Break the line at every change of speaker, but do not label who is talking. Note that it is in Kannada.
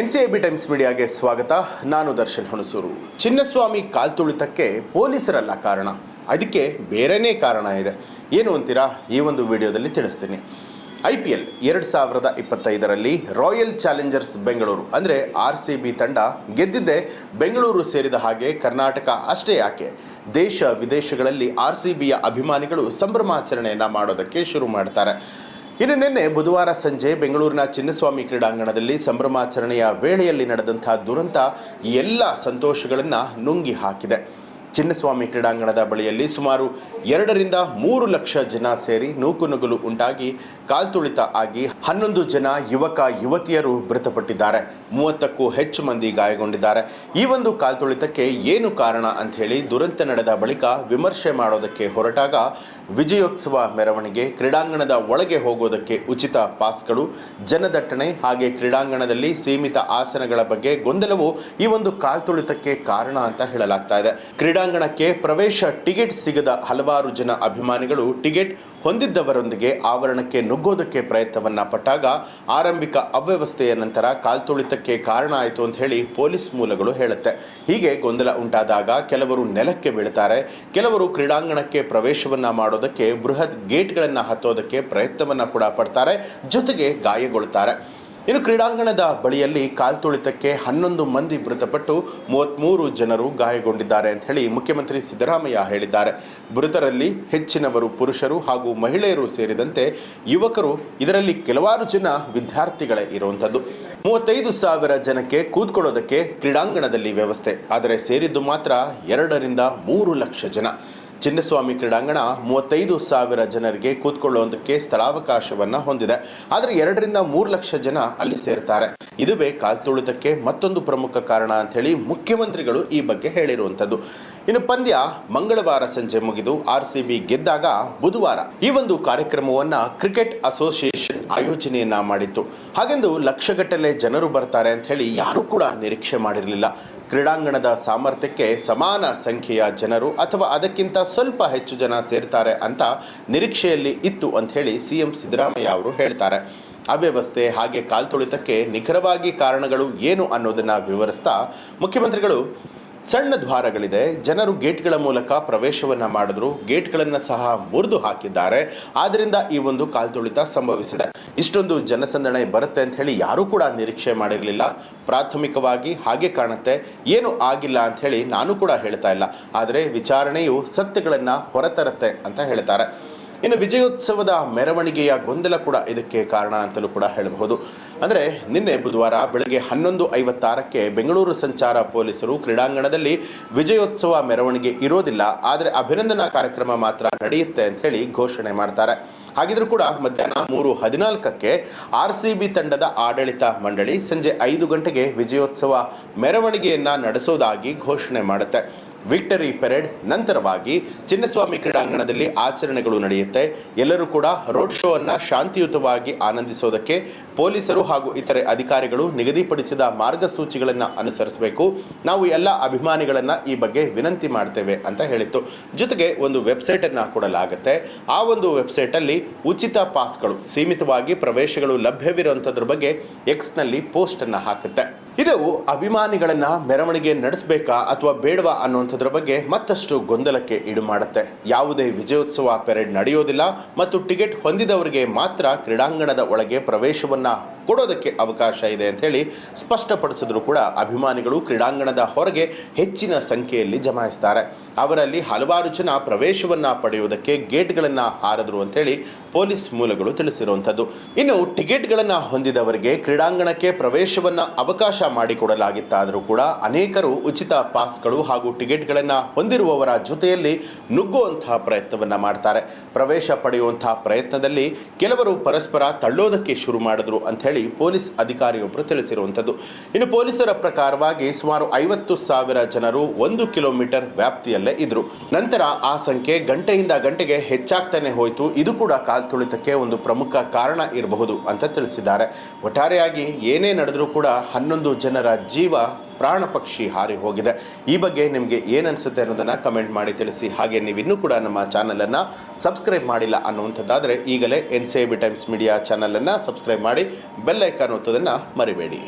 NCIB ಟೈಮ್ಸ್ ಮೀಡಿಯಾಗೆ ಸ್ವಾಗತ. ನಾನು ದರ್ಶನ್ ಹುಣಸೂರು. ಚಿನ್ನಸ್ವಾಮಿ ಕಾಲ್ತುಳಿತಕ್ಕೆ ಪೊಲೀಸರಲ್ಲ ಕಾರಣ, ಅದಕ್ಕೆ ಬೇರೆನೇ ಕಾರಣ ಇದೆ. ಏನು ಅಂತೀರಾ? ಈ ಒಂದು ವಿಡಿಯೋದಲ್ಲಿ ತಿಳಿಸ್ತೀನಿ. IPL 2025ರಲ್ಲಿ ರಾಯಲ್ ಚಾಲೆಂಜರ್ಸ್ ಬೆಂಗಳೂರು ಅಂದರೆ RCB ತಂಡ ಗೆದ್ದಿದ್ದೇ ಬೆಂಗಳೂರು ಸೇರಿದ ಹಾಗೆ ಕರ್ನಾಟಕ ಅಷ್ಟೇ ಯಾಕೆ, ದೇಶ ವಿದೇಶಗಳಲ್ಲಿ RCBಯ ಅಭಿಮಾನಿಗಳು ಸಂಭ್ರಮಾಚರಣೆಯನ್ನು ಮಾಡೋದಕ್ಕೆ ಶುರು ಮಾಡ್ತಾರೆ. ಇನ್ನು ನಿನ್ನೆ ಬುಧವಾರ ಸಂಜೆ ಬೆಂಗಳೂರಿನ ಚಿನ್ನಸ್ವಾಮಿ ಕ್ರೀಡಾಂಗಣದಲ್ಲಿ ಸಂಭ್ರಮಾಚರಣೆಯ ವೇಳೆಯಲ್ಲಿ ನಡೆದಂಥ ದುರಂತ ಎಲ್ಲ ಸಂತೋಷಗಳನ್ನು ನುಂಗಿ ಹಾಕಿದೆ. ಚಿನ್ನಸ್ವಾಮಿ ಕ್ರೀಡಾಂಗಣದ ಬಳಿಯಲ್ಲಿ ಸುಮಾರು 2 ರಿಂದ 3 ಲಕ್ಷ ಜನ ಸೇರಿ ನೂಕುನುಗ್ಗಲು ಉಂಟಾಗಿ ಕಾಲ್ತುಳಿತ ಆಗಿ 11 ಜನ ಯುವಕ ಯುವತಿಯರು ಮೃತಪಟ್ಟಿದ್ದಾರೆ. 30ಕ್ಕೂ ಹೆಚ್ಚು ಮಂದಿ ಗಾಯಗೊಂಡಿದ್ದಾರೆ. ಈ ಒಂದು ಕಾಲ್ತುಳಿತಕ್ಕೆ ಏನು ಕಾರಣ ಅಂತ ಹೇಳಿ ದುರಂತ ನಡೆದ ಬಳಿಕ ವಿಮರ್ಶೆ ಮಾಡೋದಕ್ಕೆ ಹೊರಟಾಗ ವಿಜಯೋತ್ಸವ ಮೆರವಣಿಗೆ, ಕ್ರೀಡಾಂಗಣದ ಒಳಗೆ ಹೋಗೋದಕ್ಕೆ ಉಚಿತ ಪಾಸ್ಗಳು, ಜನದಟ್ಟಣೆ ಹಾಗೆ ಕ್ರೀಡಾಂಗಣದಲ್ಲಿ ಸೀಮಿತ ಆಸನಗಳ ಬಗ್ಗೆ ಗೊಂದಲವು ಈ ಒಂದು ಕಾಲ್ತುಳಿತಕ್ಕೆ ಕಾರಣ ಅಂತ ಹೇಳಲಾಗ್ತಾ ಇದೆ. ಕ್ರೀಡಾಂಗಣಕ್ಕೆ ಪ್ರವೇಶ ಟಿಕೆಟ್ ಸಿಗದ ಹಲವಾರು ಜನ ಅಭಿಮಾನಿಗಳು ಟಿಕೆಟ್ ಹೊಂದಿದ್ದವರೊಂದಿಗೆ ಆವರಣಕ್ಕೆ ನುಗ್ಗೋದಕ್ಕೆ ಪ್ರಯತ್ನವನ್ನ ಪಟ್ಟಾಗ ಆರಂಭಿಕ ಅವ್ಯವಸ್ಥೆಯ ನಂತರ ಕಾಲ್ತುಳಿತಕ್ಕೆ ಕಾರಣ ಆಯಿತು ಅಂತ ಹೇಳಿ ಪೊಲೀಸ್ ಮೂಲಗಳು ಹೇಳುತ್ತೆ. ಹೀಗೆ ಗೊಂದಲ ಉಂಟಾದಾಗ ಕೆಲವರು ನೆಲಕ್ಕೆ ಬೀಳ್ತಾರೆ, ಕೆಲವರು ಕ್ರೀಡಾಂಗಣಕ್ಕೆ ಪ್ರವೇಶವನ್ನ ಮಾಡೋದಕ್ಕೆ ಬೃಹತ್ ಗೇಟ್ಗಳನ್ನು ಹತ್ತೋದಕ್ಕೆ ಪ್ರಯತ್ನವನ್ನ ಕೂಡ ಪಡ್ತಾರೆ, ಜೊತೆಗೆ ಗಾಯಗೊಳ್ತಾರೆ. ಇನ್ನು ಕ್ರೀಡಾಂಗಣದ ಬಳಿಯಲ್ಲಿ ಕಾಲ್ತುಳಿತಕ್ಕೆ 11 ಮಂದಿ ಮೃತಪಟ್ಟು 33 ಜನರು ಗಾಯಗೊಂಡಿದ್ದಾರೆ ಅಂತ ಹೇಳಿ ಮುಖ್ಯಮಂತ್ರಿ ಸಿದ್ದರಾಮಯ್ಯ ಹೇಳಿದ್ದಾರೆ. ಮೃತರಲ್ಲಿ ಹೆಚ್ಚಿನವರು ಪುರುಷರು ಹಾಗೂ ಮಹಿಳೆಯರು ಸೇರಿದಂತೆ ಯುವಕರು, ಇದರಲ್ಲಿ ಕೆಲವಾರು ಜನ ವಿದ್ಯಾರ್ಥಿಗಳೇ ಇರುವಂಥದ್ದು. 35,000 ಜನಕ್ಕೆ ಕೂತ್ಕೊಳ್ಳೋದಕ್ಕೆ ಕ್ರೀಡಾಂಗಣದಲ್ಲಿ ವ್ಯವಸ್ಥೆ, ಆದರೆ ಸೇರಿದ್ದು ಮಾತ್ರ 2 ರಿಂದ 3 ಲಕ್ಷ ಜನ. ಚಿನ್ನಸ್ವಾಮಿ ಕ್ರೀಡಾಂಗಣ 35,000 ಜನರಿಗೆ ಕೂತ್ಕೊಳ್ಳುವುದಕ್ಕೆ ಸ್ಥಳಾವಕಾಶವನ್ನು ಹೊಂದಿದೆ, ಆದರೆ 2 ರಿಂದ 3 ಲಕ್ಷ ಜನ ಅಲ್ಲಿ ಸೇರ್ತಾರೆ. ಇದುವೇ ಕಾಲ್ತುಳಿತಕ್ಕೆ ಮತ್ತೊಂದು ಪ್ರಮುಖ ಕಾರಣ ಅಂತ ಹೇಳಿ ಮುಖ್ಯಮಂತ್ರಿಗಳು ಈ ಬಗ್ಗೆ ಹೇಳಿರುವಂಥದ್ದು. ಇನ್ನು ಪಂದ್ಯ ಮಂಗಳವಾರ ಸಂಜೆ ಮುಗಿದು RCB ಗೆದ್ದಾಗ ಬುಧವಾರ ಈ ಒಂದು ಕಾರ್ಯಕ್ರಮವನ್ನು ಕ್ರಿಕೆಟ್ ಅಸೋಸಿಯೇಷನ್ ಆಯೋಜನೆಯನ್ನ ಮಾಡಿತ್ತು. ಹಾಗೆಂದು ಲಕ್ಷಗಟ್ಟಲೆ ಜನರು ಬರ್ತಾರೆ ಅಂತ ಹೇಳಿ ಯಾರೂ ಕೂಡ ನಿರೀಕ್ಷೆ ಮಾಡಿರಲಿಲ್ಲ. ಕ್ರೀಡಾಂಗಣದ ಸಾಮರ್ಥ್ಯಕ್ಕೆ ಸಮಾನ ಸಂಖ್ಯೆಯ ಜನರು ಅಥವಾ ಅದಕ್ಕಿಂತ ಸ್ವಲ್ಪ ಹೆಚ್ಚು ಜನ ಸೇರ್ತಾರೆ ಅಂತ ನಿರೀಕ್ಷೆಯಲ್ಲಿ ಇತ್ತು ಅಂತ ಹೇಳಿ CM ಸಿದ್ದರಾಮಯ್ಯ ಅವರು ಹೇಳ್ತಾರೆ. ಅವ್ಯವಸ್ಥೆ ಹಾಗೆ ಕಾಲ್ತುಳಿತಕ್ಕೆ ನಿಖರವಾಗಿ ಕಾರಣಗಳು ಏನು ಅನ್ನೋದನ್ನು ವಿವರಿಸ್ತಾ ಮುಖ್ಯಮಂತ್ರಿಗಳು, ಸಣ್ಣ ದ್ವಾರಗಳಿದೆ, ಜನರು ಗೇಟ್ಗಳ ಮೂಲಕ ಪ್ರವೇಶವನ್ನು ಮಾಡಿದ್ರು, ಗೇಟ್ಗಳನ್ನು ಸಹ ಮುರಿದು ಹಾಕಿದ್ದಾರೆ, ಆದ್ದರಿಂದ ಈ ಒಂದು ಕಾಲ್ತುಳಿತ ಸಂಭವಿಸಿದೆ. ಇಷ್ಟೊಂದು ಜನಸಂದಣಿ ಬರುತ್ತೆ ಅಂತ ಹೇಳಿ ಯಾರೂ ಕೂಡ ನಿರೀಕ್ಷೆ ಮಾಡಿರಲಿಲ್ಲ. ಪ್ರಾಥಮಿಕವಾಗಿ ಹಾಗೆ ಕಾಣುತ್ತೆ, ಏನು ಆಗಿಲ್ಲ ಅಂತ ಹೇಳಿ ನಾನು ಕೂಡ ಹೇಳ್ತಾ ಇಲ್ಲ, ಆದರೆ ವಿಚಾರಣೆಯು ಸತ್ಯಗಳನ್ನು ಹೊರತರುತ್ತೆ ಅಂತ ಹೇಳ್ತಾರೆ. ಇನ್ನು ವಿಜಯೋತ್ಸವದ ಮೆರವಣಿಗೆಯ ಗೊಂದಲ ಕೂಡ ಇದಕ್ಕೆ ಕಾರಣ ಅಂತಲೂ ಕೂಡ ಹೇಳಬಹುದು. ಅಂದರೆ ನಿನ್ನೆ ಬುಧವಾರ ಬೆಳಗ್ಗೆ 11:56ಕ್ಕೆ ಬೆಂಗಳೂರು ಸಂಚಾರ ಪೊಲೀಸರು ಕ್ರೀಡಾಂಗಣದಲ್ಲಿ ವಿಜಯೋತ್ಸವ ಮೆರವಣಿಗೆ ಇರೋದಿಲ್ಲ, ಆದರೆ ಅಭಿನಂದನಾ ಕಾರ್ಯಕ್ರಮ ಮಾತ್ರ ನಡೆಯುತ್ತೆ ಅಂತ ಹೇಳಿ ಘೋಷಣೆ ಮಾಡ್ತಾರೆ. ಹಾಗಿದ್ರೂ ಕೂಡ ಮಧ್ಯಾಹ್ನ 3:14ಕ್ಕೆ RCB ತಂಡದ ಆಡಳಿತ ಮಂಡಳಿ ಸಂಜೆ 5 ಗಂಟೆಗೆ ವಿಜಯೋತ್ಸವ ಮೆರವಣಿಗೆಯನ್ನು ನಡೆಸೋದಾಗಿ ಘೋಷಣೆ ಮಾಡುತ್ತೆ. ವಿಕ್ಟರಿ ಪೆರೇಡ್ ನಂತರವಾಗಿ ಚಿನ್ನಸ್ವಾಮಿ ಕ್ರೀಡಾಂಗಣದಲ್ಲಿ ಆಚರಣೆಗಳು ನಡೆಯುತ್ತೆ. ಎಲ್ಲರೂ ಕೂಡ ರೋಡ್ ಶೋ ಅನ್ನು ಶಾಂತಿಯುತವಾಗಿ ಆನಂದಿಸೋದಕ್ಕೆ ಪೊಲೀಸರು ಹಾಗೂ ಇತರೆ ಅಧಿಕಾರಿಗಳು ನಿಗದಿಪಡಿಸಿದ ಮಾರ್ಗಸೂಚಿಗಳನ್ನು ಅನುಸರಿಸಬೇಕು. ನಾವು ಎಲ್ಲ ಅಭಿಮಾನಿಗಳನ್ನು ಈ ಬಗ್ಗೆ ವಿನಂತಿ ಮಾಡ್ತೇವೆ ಅಂತ ಹೇಳಿತ್ತು. ಜೊತೆಗೆ ಒಂದು ವೆಬ್ಸೈಟನ್ನು ಕೊಡಲಾಗುತ್ತೆ. ಆ ಒಂದು ವೆಬ್ಸೈಟಲ್ಲಿ ಉಚಿತ ಪಾಸ್ಗಳು, ಸೀಮಿತವಾಗಿ ಪ್ರವೇಶಗಳು ಲಭ್ಯವಿರುವಂಥದ್ರ ಬಗ್ಗೆ Xನಲ್ಲಿ ಪೋಸ್ಟನ್ನು ಹಾಕುತ್ತೆ. ಇದು ಅಭಿಮಾನಿಗಳನ್ನು ಮೆರವಣಿಗೆ ನಡೆಸಬೇಕಾ ಅಥವಾ ಬೇಡವಾ ಅನ್ನುವಂಥದ್ರ ಬಗ್ಗೆ ಮತ್ತಷ್ಟು ಗೊಂದಲಕ್ಕೆ ಈಡು ಮಾಡುತ್ತೆ. ಯಾವುದೇ ವಿಜಯೋತ್ಸವ ಪೆರೇಡ್ ನಡೆಯೋದಿಲ್ಲ ಮತ್ತು ಟಿಕೆಟ್ ಹೊಂದಿದವರಿಗೆ ಮಾತ್ರ ಕ್ರೀಡಾಂಗಣದ ಒಳಗೆ ಪ್ರವೇಶವನ್ನು ಕೊಡೋದಕ್ಕೆ ಅವಕಾಶ ಇದೆ ಅಂತ ಹೇಳಿ ಸ್ಪಷ್ಟಪಡಿಸಿದ್ರು ಕೂಡ ಅಭಿಮಾನಿಗಳು ಕ್ರೀಡಾಂಗಣದ ಹೊರಗೆ ಹೆಚ್ಚಿನ ಸಂಖ್ಯೆಯಲ್ಲಿ ಜಮಾಯಿಸ್ತಾರೆ. ಅವರಲ್ಲಿ ಹಲವಾರು ಜನ ಪ್ರವೇಶವನ್ನು ಪಡೆಯುವುದಕ್ಕೆ ಗೇಟ್ಗಳನ್ನು ಹಾರಿದ್ರು ಅಂತೇಳಿ ಪೊಲೀಸ್ ಮೂಲಗಳು ತಿಳಿಸಿರುವಂಥದ್ದು. ಇನ್ನು ಟಿಕೆಟ್ಗಳನ್ನು ಹೊಂದಿದವರಿಗೆ ಕ್ರೀಡಾಂಗಣಕ್ಕೆ ಪ್ರವೇಶವನ್ನು ಅವಕಾಶ ಮಾಡಿಕೊಡಲಾಗಿತ್ತಾದರೂ ಕೂಡ ಅನೇಕರು ಉಚಿತ ಪಾಸ್ಗಳು ಹಾಗೂ ಟಿಕೆಟ್ಗಳನ್ನು ಹೊಂದಿರುವವರ ಜೊತೆಯಲ್ಲಿ ನುಗ್ಗುವಂತಹ ಪ್ರಯತ್ನವನ್ನು ಮಾಡ್ತಾರೆ. ಪ್ರವೇಶ ಪಡೆಯುವಂತಹ ಪ್ರಯತ್ನದಲ್ಲಿ ಕೆಲವರು ಪರಸ್ಪರ ತಳ್ಳೋದಕ್ಕೆ ಶುರು ಮಾಡಿದ್ರು ಅಂತ ಹೇಳಿ ಪೊಲೀಸ್ ಅಧಿಕಾರಿಯೊಬ್ಬರು ತಿಳಿಸಿರುವಂಥದ್ದು. ಇನ್ನು ಪೊಲೀಸರ ಪ್ರಕಾರವಾಗಿ ಸುಮಾರು 50,000 ಜನರು 1 ಕಿಲೋಮೀಟರ್ ವ್ಯಾಪ್ತಿಯಲ್ಲೇ ಇದ್ರು. ನಂತರ ಆ ಸಂಖ್ಯೆ ಗಂಟೆಯಿಂದ ಗಂಟೆಗೆ ಹೆಚ್ಚಾಗ್ತಾನೆ ಹೋಯಿತು. ಇದು ಕೂಡ ಕಾಲ್ತುಳಿತಕ್ಕೆ ಒಂದು ಪ್ರಮುಖ ಕಾರಣ ಇರಬಹುದು ಅಂತ ತಿಳಿಸಿದ್ದಾರೆ. ಒಟ್ಟಾರೆಯಾಗಿ ಏನೇ ನಡೆದರೂ ಕೂಡ 11 ಜನರ ಜೀವ ಪ್ರಾಣ ಪಕ್ಷಿ ಹಾರಿ ಹೋಗಿದೆ. ಈ ಬಗ್ಗೆ ನಿಮಗೆ ಏನನ್ಸುತ್ತೆ ಅನ್ನೋದನ್ನು ಕಮೆಂಟ್ ಮಾಡಿ ತಿಳಿಸಿ. ಹಾಗೆ ನೀವು ಇನ್ನೂ ಕೂಡ ನಮ್ಮ ಚಾನಲನ್ನು ಸಬ್ಸ್ಕ್ರೈಬ್ ಮಾಡಿಲ್ಲ ಅನ್ನುವಂಥದ್ದಾದರೆ ಈಗಲೇ NCIB ಟೈಮ್ಸ್ ಮೀಡಿಯಾ ಚಾನಲನ್ನು ಸಬ್ಸ್ಕ್ರೈಬ್ ಮಾಡಿ ಬೆಲ್ ಐಕಾನ್ ಒತ್ತೋದನ್ನು ಮರಿಬೇಡಿ.